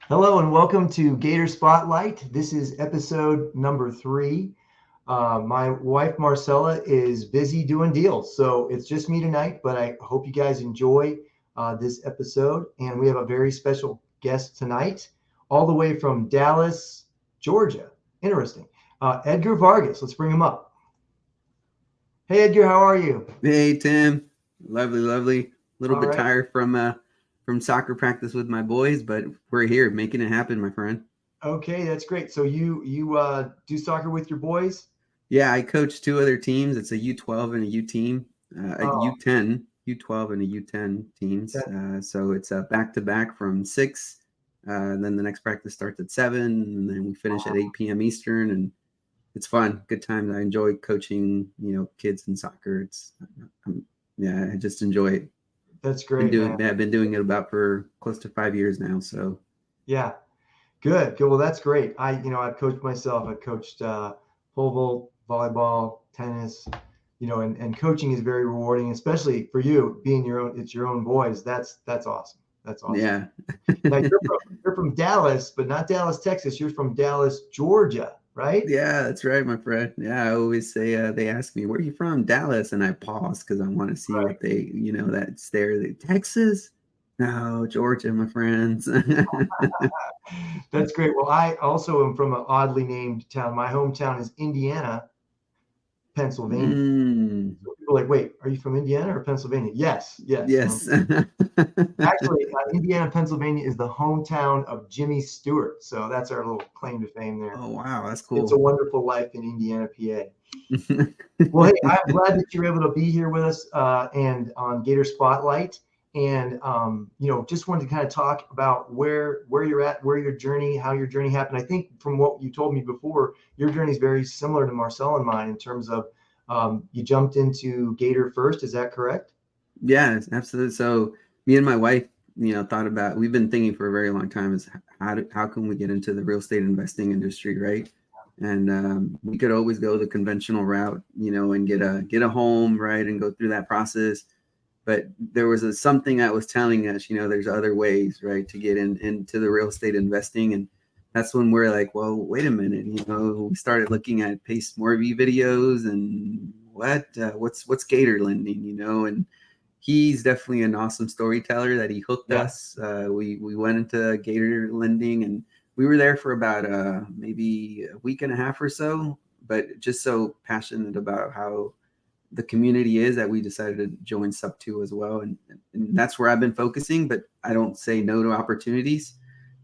Hello and welcome to Gator Spotlight. This is episode number 3. My wife Marcella is busy doing deals, so it's just me tonight, but I hope you guys enjoy this episode. And we have a very special guest tonight, all the way from Dallas, Georgia. Interesting. Edgar Vargas. Let's bring him up. Hey, Edgar, how are you? Hey Tim, lovely, lovely. A little All bit right. tired from soccer practice with my boys, but we're here making it happen, my friend. Okay, that's great. So you do soccer with your boys? Yeah, I coach two other teams. It's a U12 and a U team, a Oh, U10, U12 and a U10 teams. So it's a back to back from 6. Then the next practice starts at 7, and then we finish at 8 p.m. Eastern, and it's fun, good times. I enjoy coaching, kids in soccer. Yeah, I just enjoy it. that's great, man. I've been doing it about for close to 5 years now. So Yeah. Good, good. Well, that's great. I've coached myself. I've coached pole vault, volleyball, tennis, and coaching is very rewarding, especially for you being it's your own boys. That's awesome. That's awesome. yeah, Now you're from Dallas, but not Dallas, Texas. You're from Dallas, Georgia, right? yeah, that's right, my friend. Yeah, I always say they ask me, "Where are you from?" Dallas, and I pause because I want to see Right. what they, that stare. Texas? No, Georgia, my friends. That's great. Well, I also am from an oddly named town. My hometown is Indiana, Pennsylvania. mm, So people are like, wait, are you from Indiana or Pennsylvania? Yes, yes. yes. Actually, Indiana, Pennsylvania is the hometown of Jimmy Stewart. So that's our little claim to fame there. Oh wow, that's It's a cool. Wonderful Life in Indiana, PA. Well, hey, I'm glad that you're able to be here with us and on Gator Spotlight. And just wanted to kind of talk about where you're at, where your journey, how your journey happened. I think from what you told me before, your journey is very similar to Marcel and mine in terms of you jumped into Gator first. Is that correct? Yeah, absolutely. So me and my wife, thought about. We've been thinking for a very long time is how can we get into the real estate investing industry, right? And we could always go the conventional route, and get a home, right, and go through that process. But there was something that was telling us, there's other ways, right, to get into the real estate investing, and that's when we're like, well, wait a minute, we started looking at Pace Morby videos and what's Gator lending, and he's definitely an awesome storyteller that he hooked Yeah. us. We went into Gator lending and we were there for about maybe a week and a half or so, but just so passionate about how the community is that we decided to join Sub 2 as well. And that's where I've been focusing, but I don't say no to opportunities,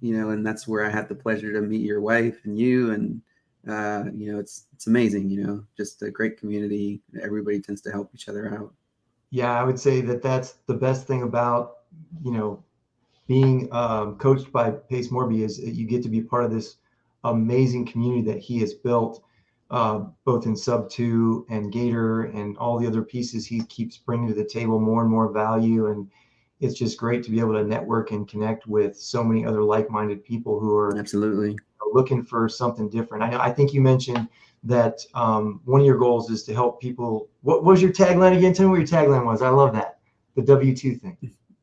and that's where I had the pleasure to meet your wife and you. And, it's amazing, just a great community. Everybody tends to help each other out. Yeah, I would say that that's the best thing about, you know, being coached by Pace Morby is that you get to be part of this amazing community that he has built, both in Sub 2 and Gator and all the other pieces he keeps bringing to the table more and more value. And it's just great to be able to network and connect with so many other like-minded people who are Absolutely. looking for something different. I think you mentioned that one of your goals is to help people. What was your tagline again? Tell me what your tagline was. I love that. The W-2 thing.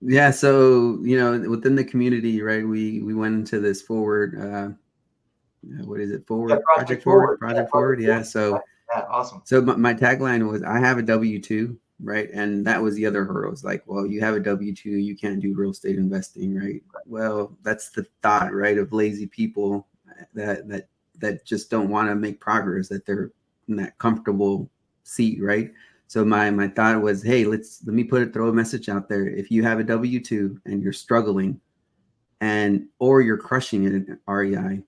Yeah, so within the community, right? We went into this forward. What is it? Yeah, Forward Project project forward Forward. Yeah, project forward. Project Yeah. Forward. So Yeah, awesome. my tagline was I have a W-2, right? And that was the other hurdles. Like, well, you have a W-2, you can't do real estate investing, right? Well, that's the thought, right, of lazy people that just don't want to make progress, that they're in that comfortable seat, right? So my thought was, hey, let me throw a message out there. If you have a W-2 and you're struggling or you're crushing it in REI,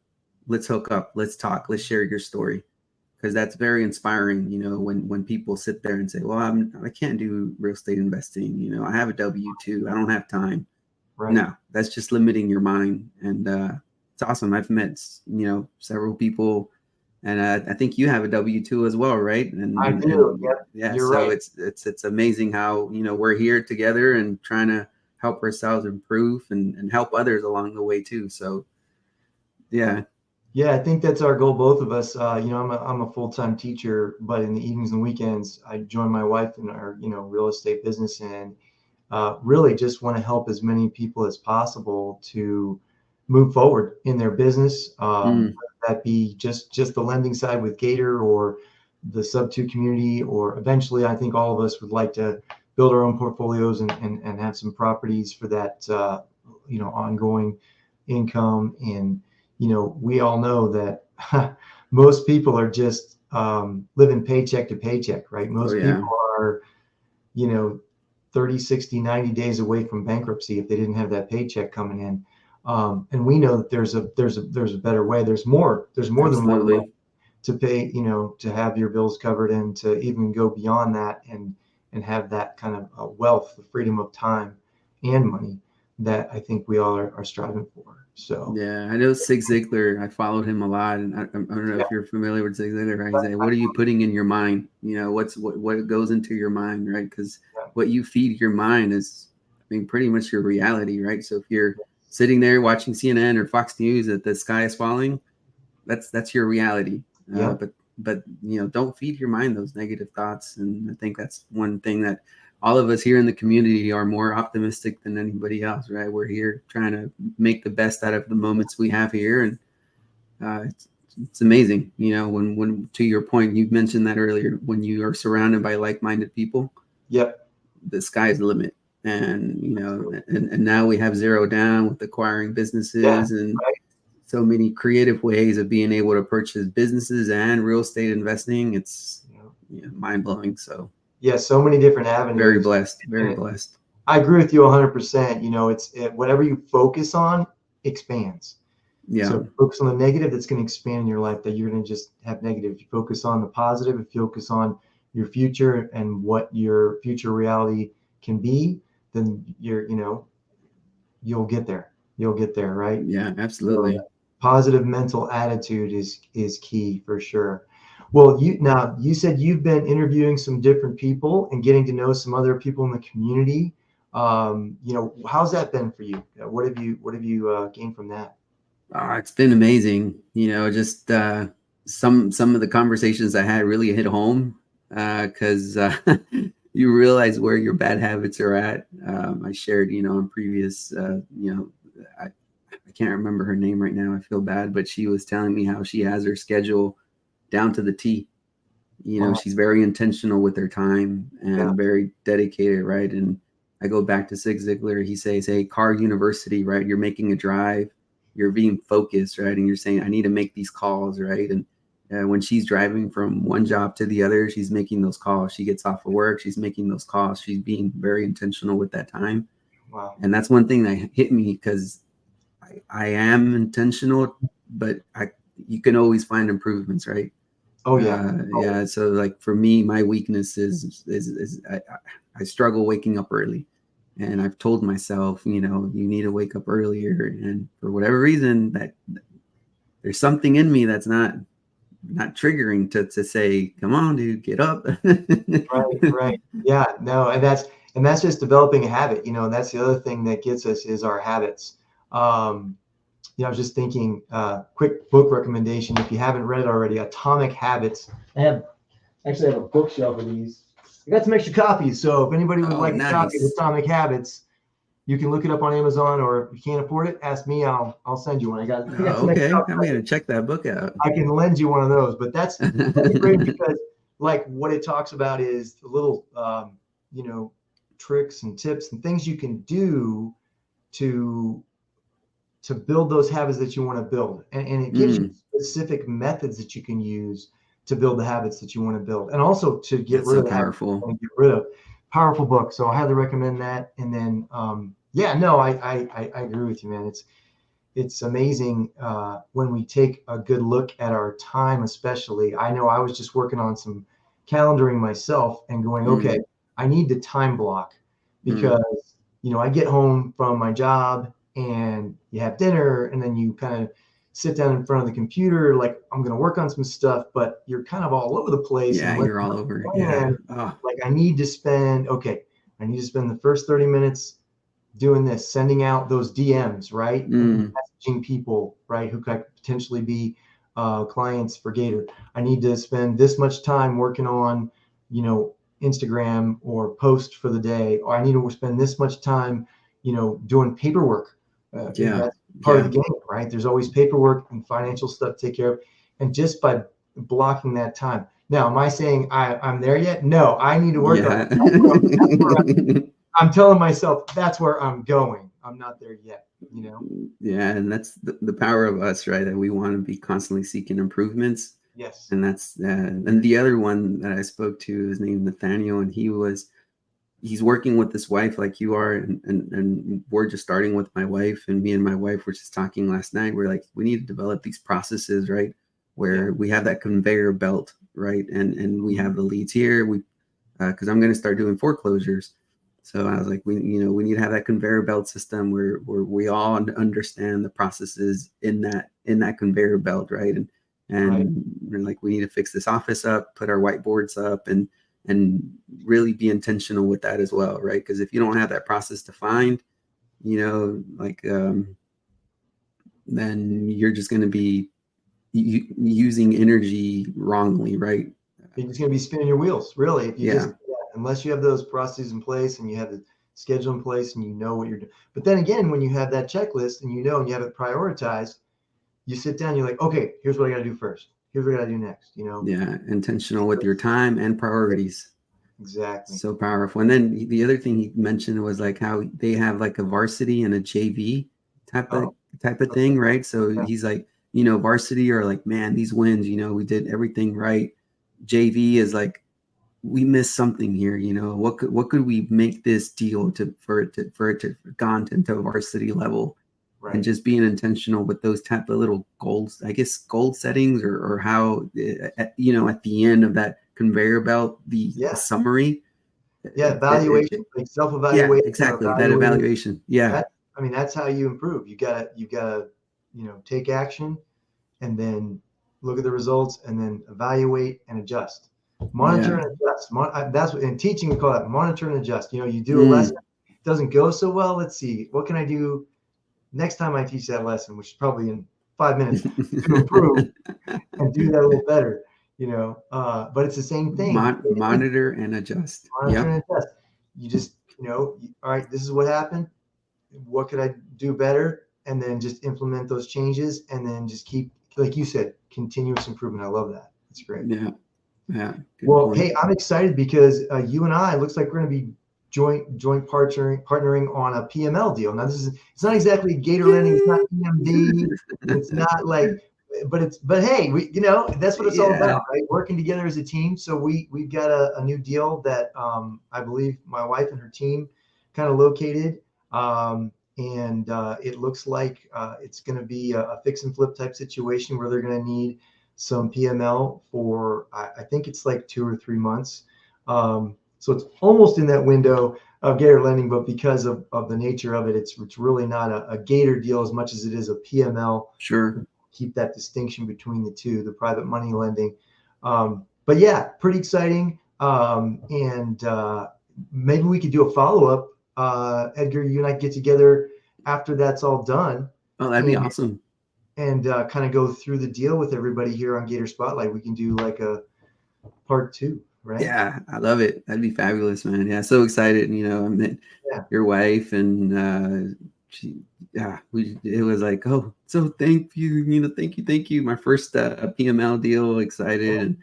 let's hook up, let's talk, let's share your story, because that's very inspiring. When people sit there and say, well, I can't do real estate investing, I have a W-2, I don't have time. Right. No, that's just limiting your mind. And it's awesome. I've met several people, and I think you have a W-2 as well, right? I and do. and Yep. yeah, You're so right. it's amazing how we're here together and trying to help ourselves improve and help others along the way too. So yeah. Yeah, I think that's our goal, both of us. I'm a full-time teacher, but in the evenings and weekends, I join my wife in our, real estate business and really just want to help as many people as possible to move forward in their business. Mm. Whether that be just the lending side with Gator or the sub-2 community, or eventually I think all of us would like to build our own portfolios and have some properties for that, ongoing income. And, we all know that most people are just living paycheck to paycheck, right? Oh Most yeah. people are, you know, 30, 60, 90 days away from bankruptcy if they didn't have that paycheck coming in. And we know that there's a better way. There's more than one way Absolutely. to pay, to have your bills covered, and to even go beyond that and have that kind of wealth, the freedom of time and money that I think we all are striving for. So Yeah, I know Zig Ziglar. I followed him a lot, and I don't know yeah, if you're familiar with Zig Ziglar. Right? He's like, "What are you putting in your mind? What goes into your mind, right? Because yeah, what you feed your mind is, I mean, pretty much your reality, right? So if you're sitting there watching CNN or Fox News that the sky is falling, that's your reality. yeah, But don't feed your mind those negative thoughts. And I think that's one thing that all of us here in the community are more optimistic than anybody else, right? We're here trying to make the best out of the moments we have here, and it's amazing. When to your point, you mentioned that earlier, when you are surrounded by like-minded people, yep, the sky's the limit. And and now we have Zero Down with acquiring yeah, businesses and right, so many creative ways of being able to purchase businesses and real estate investing. It's you know, mind blowing. So yeah, so many different very avenues. blessed, very And blessed. I agree with you 100%. Whatever you focus on expands. So Yeah, if you focus on the negative, that's going to expand in your life, that you're going to just have negative. If you focus on the positive, if you focus on your future and what your future reality can be, then you'll get there. You'll get there, right? yeah, So absolutely. positive mental attitude is key for sure. Well, you said you've been interviewing some different people and getting to know some other people in the community. How's that been for you? What have you gained from that? It's been amazing. Just some of the conversations I had really hit home because you realize where your bad habits are at. I shared, on previous, I can't remember her name right now. I feel bad, but she was telling me how she has her schedule down to the T. Wow. She's very intentional with her time Yeah. and very dedicated, right? And I go back to Zig Ziglar. He says, "Hey, car university, right? You're making a drive, you're being focused, right? And you're saying, I need to make these calls, right?" And when she's driving from one job to the other, she's making those calls. She gets off of work, she's making those calls. She's being very intentional with that time. Wow. And that's one thing that hit me because I am intentional, but you can always find improvements, right? Oh yeah. Oh, Yeah. So like for me, my weakness is I struggle waking up early, and I've told myself, you need to wake up earlier, and for whatever reason, that there's something in me that's not triggering to say, come on, dude, get up. right, right. Yeah, no, and that's just developing a habit. That's the other thing that gets us is our habits. Um, I was just thinking, quick book recommendation if you haven't read it already, Atomic Habits. I actually have a bookshelf of these. I got some extra copies, so if anybody would Oh, like a copy of nice. Atomic Habits, you can look it up on Amazon, or if you can't afford it, ask me. I'll send you one. I got some extra Okay, copies. I'm gonna check that book out. I can lend you one of those. But that's great because like what it talks about is the little tricks and tips and things you can do to build those habits that you want to build, and it gives you Mm, specific methods that you can use to build the habits that you want to build, and also to get that's rid so of the habits you powerful. want to get rid of. Powerful book, so I highly recommend that. And then yeah, no, I agree with you, man. It's amazing when we take a good look at our time. Especially, I know I was just working on some calendaring myself and going, okay, Mm, I need to time block, mm, because I get home from my job and you have dinner, and then you kind of sit down in front of the computer like, I'm going to work on some stuff, but you're kind of all over the place. yeah, And when you're all over. you Yeah. plan, Oh, like, I need to spend the first 30 minutes doing this, sending out those DMs, right? And mm, messaging people, right, who could potentially be clients for Gator. I need to spend this much time working on, Instagram or post for the day, or I need to spend this much time, doing paperwork, yeah. part of the game, right? There's always paperwork and financial stuff to take care of. And just by blocking that time. Now, am I saying I'm there yet? No, I need to work on it. I'm telling myself that's where I'm going. I'm not there yet, you know? Yeah, and that's the power of us, right? That we want to be constantly seeking improvements. Yes. And that's and the other one that I spoke to is named Nathaniel, and he's working with his wife like you are, and we're just starting with my wife, and me and my wife were just talking last night. We're like, we need to develop these processes, right? Where we have that conveyor belt, right? And we have the leads here. We because I'm going to start doing foreclosures. So I was like, we need to have that conveyor belt system where we all understand the processes in that conveyor belt, right? And we're like, we need to fix this office up, put our whiteboards up, and really be intentional with that as well, right? Because if you don't have that process defined, like then you're just going to be using energy wrongly, right? You're just going to be spinning your wheels, really. If you unless you have those processes in place and you have the schedule in place and you know what you're doing. But then again, when you have that checklist and you have it prioritized, you sit down, you're like, okay, here's what I got to do first. Here's what I got to do next, Yeah, intentional with your time and priorities. Exactly. So powerful. And then the other thing he mentioned was like how they have like a varsity and a JV type of thing, right? So he's like, varsity are like, man, these wins, we did everything right. JV is like, we missed something here, what could we make this deal for it to gone into varsity level, right? And just being intentional with those type of little goals, I guess goal settings or how at the end of that conveyor belt, the summary, evaluation, like self-evaluation. Yeah, exactly, that evaluation. That's how you improve. You gotta take action and then look at the results and then evaluate and adjust. Monitor and adjust. That's what in teaching we call that monitor and adjust. You do a lesson, it doesn't go so well. Let's see, what can I do next time I teach that lesson, which is probably in 5 minutes, to improve and do that a little better. But it's the same thing. Monitor and adjust. Monitor and adjust. You just, all right, this is what happened. What could I do better? And then just implement those changes and then just keep, like you said, continuous improvement. I love that. It's great. Yeah. Well, hey, I'm excited because you and I, looks like we're going to be joint partnering on a PML deal. Now it's not exactly Gator Lending, it's not EMD, it's not like, but hey, that's what it's all about, right? Working together as a team. So we've got a new deal that I believe my wife and her team kind of located. And it looks like it's going to be a fix and flip type situation where they're going to need some PML for, I think it's like 2 or 3 months. So it's almost in that window of Gator lending, but because of the nature of it, it's really not a Gator deal as much as it is a PML. Sure. Keep that distinction between the two, the private money lending. But yeah, pretty exciting. And maybe we could do a follow-up. Edgar, you and I get together after that's all done. Oh, that'd be awesome. And kind of go through the deal with everybody here on Gator Spotlight. We can do like a part 2, right? Yeah, I love it. That'd be fabulous, man. Yeah, so excited. Your wife and it was like, oh, so thank you. Thank you. My first PML deal, excited.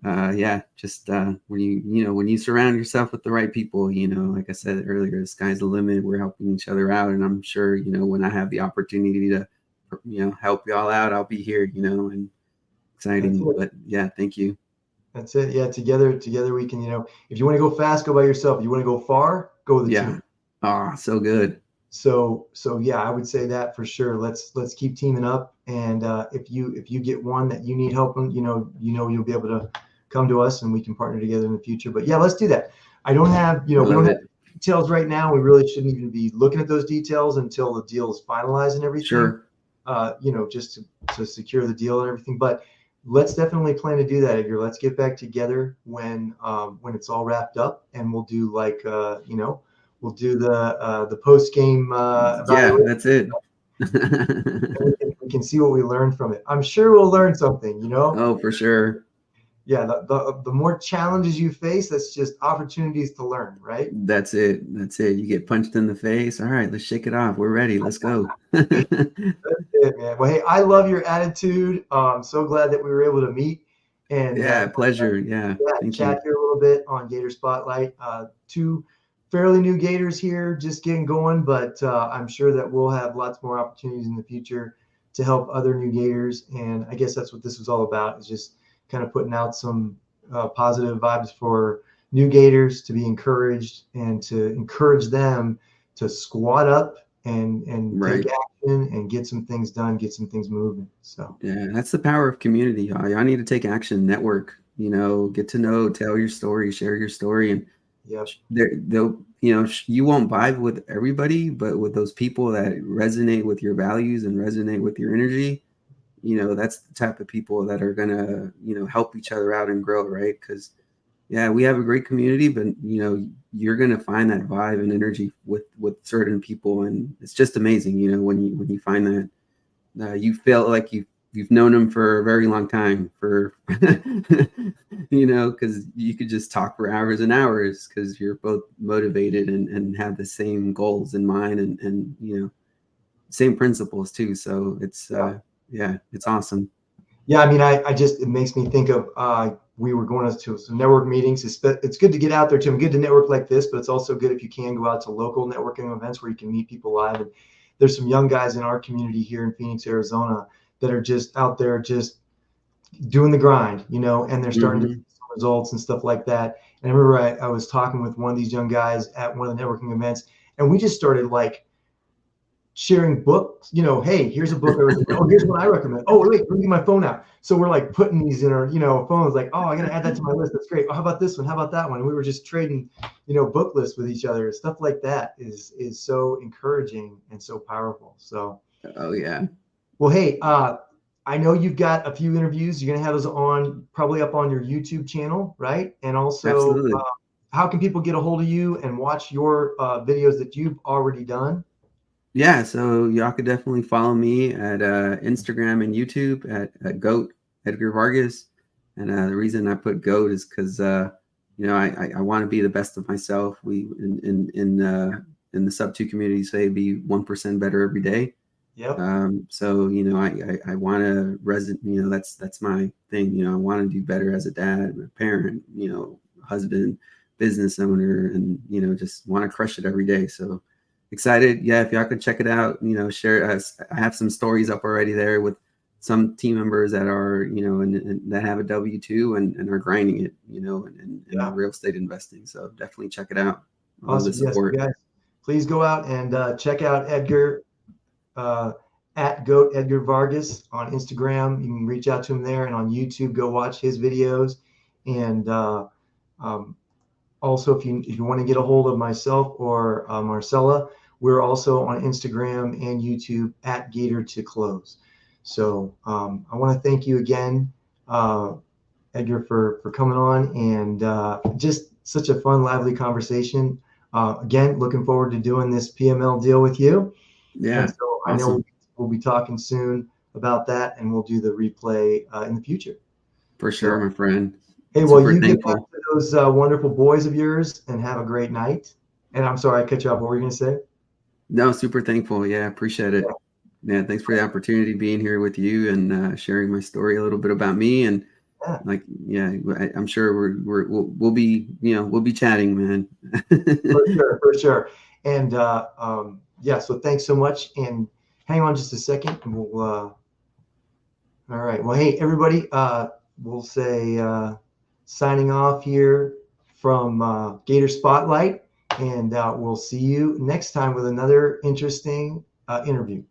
And just when you surround yourself with the right people, like I said earlier, the sky's the limit. We're helping each other out, and I'm sure when I have the opportunity to help y'all out, I'll be here, and exciting. But yeah, thank you. That's it. Yeah, together we can, if you want to go fast, go by yourself. If you want to go far, go with the team. Oh, so good. So yeah, I would say that for sure. Let's keep teaming up. And if you get one that you need help on, you'll be able to come to us and we can partner together in the future. But yeah, let's do that. I don't have, we don't have details right now. We really shouldn't even be looking at those details until the deal is finalized and everything. Sure. Just to secure the deal and everything. But let's definitely plan to do that, Edgar. Let's get back together when it's all wrapped up, and we'll do like we'll do the post game. Yeah, that's it. We can see what we learned from it. I'm sure we'll learn something. Oh, for sure. yeah, the more challenges you face, that's just opportunities to learn, right? That's it. That's it. You get punched in the face. All right, let's shake it off. We're ready. Let's go. That's it, man. Well, hey, I love your attitude. I'm so glad that we were able to meet and Yeah, pleasure. Yeah, yeah, thank you. chat here a little bit on Gator Spotlight. Two fairly new Gators here, just getting going, but I'm sure that we'll have lots more opportunities in the future to help other new Gators. And I guess that's what this was all about, is just kind of putting out some positive vibes for new Gators to be encouraged and to encourage them to squat up and take Right. action and get some things done, get some things moving. So Yeah, that's the power of community. Y'all need to take action, network, get to know, tell your story, share your story. And yep. they'll, you won't vibe with everybody, but with those people that resonate with your values and resonate with your energy, that's the type of people that are going to, help each other out and grow. Right. Because yeah, we have a great community, but you're gonna find that vibe and energy with certain people, and it's just amazing. When you find that you feel like you've known them for a very long time, for because you could just talk for hours and hours because you're both motivated and have the same goals in mind and same principles too. So it's yeah, it's awesome. Yeah, I mean, I just, it makes me think of we were going to some network meetings. It's good to get out there, Tim. Good to network like this, but it's also good if you can go out to local networking events where you can meet people live. And there's some young guys in our community here in Phoenix, Arizona, that are just out there just doing the grind, and they're starting to see Hmm. some results and stuff like that. And I remember I was talking with one of these young guys at one of the networking events, and we just started like sharing books, hey, here's a book I recommend. Oh, here's one I recommend. Oh, wait, let me get my phone out. So we're like putting these in our, phones, like, oh, I got to add that to my list. That's great. Oh, how about this one? How about that one? And we were just trading, book lists with each other. Stuff like that is so encouraging and so powerful. So, Oh yeah, well, hey, I know you've got a few interviews. You're going to have those on probably up on your YouTube channel, right? And also, absolutely. how can people get a hold of you and watch your videos that you've already done? Yeah, so y'all could definitely follow me at Instagram and YouTube at Goat Edgar Vargas. And the reason I put Goat is because I want to be the best of myself. We in the sub two community say be 1% better every day. Yep. So I want to resonate. That's my thing. I want to do better as a dad, a parent, husband, business owner, and just want to crush it every day. So excited. Yeah, if y'all could check it out, share us. I have some stories up already there with some team members that are, and that have a W-2 and are grinding it, in the Yeah. real estate investing. So definitely check it out. I love the Awesome. Yes, support. guys, please go out and check out Edgar uh, at Goat Edgar Vargas on Instagram. You can reach out to him there, and on YouTube, go watch his videos. And um, also, if you want to get a hold of myself or Marcella, we're also on Instagram and YouTube at Gator to Close. So I want to thank you again, Edgar, for coming on, and just such a fun, lively conversation. Again, looking forward to doing this PML deal with you. And Yeah, so I know awesome. we'll be talking soon about that, and we'll do the replay in the future. For So, sure, my friend. hey, well, Super you get back thankful. to those wonderful boys of yours and have a great night. And I'm sorry I cut you off. What were you going to say? No, super thankful. Yeah, appreciate it. Yeah, thanks for the opportunity being here with you and sharing my story a little bit about me. And Yeah, like, yeah, I'm sure we'll be, we'll be chatting, man. for sure, for sure. And yeah, so thanks so much. And hang on just a second, and we'll. All right. Well, hey, everybody. We'll say signing off here from Gator Spotlight, and we'll see you next time with another interesting interview.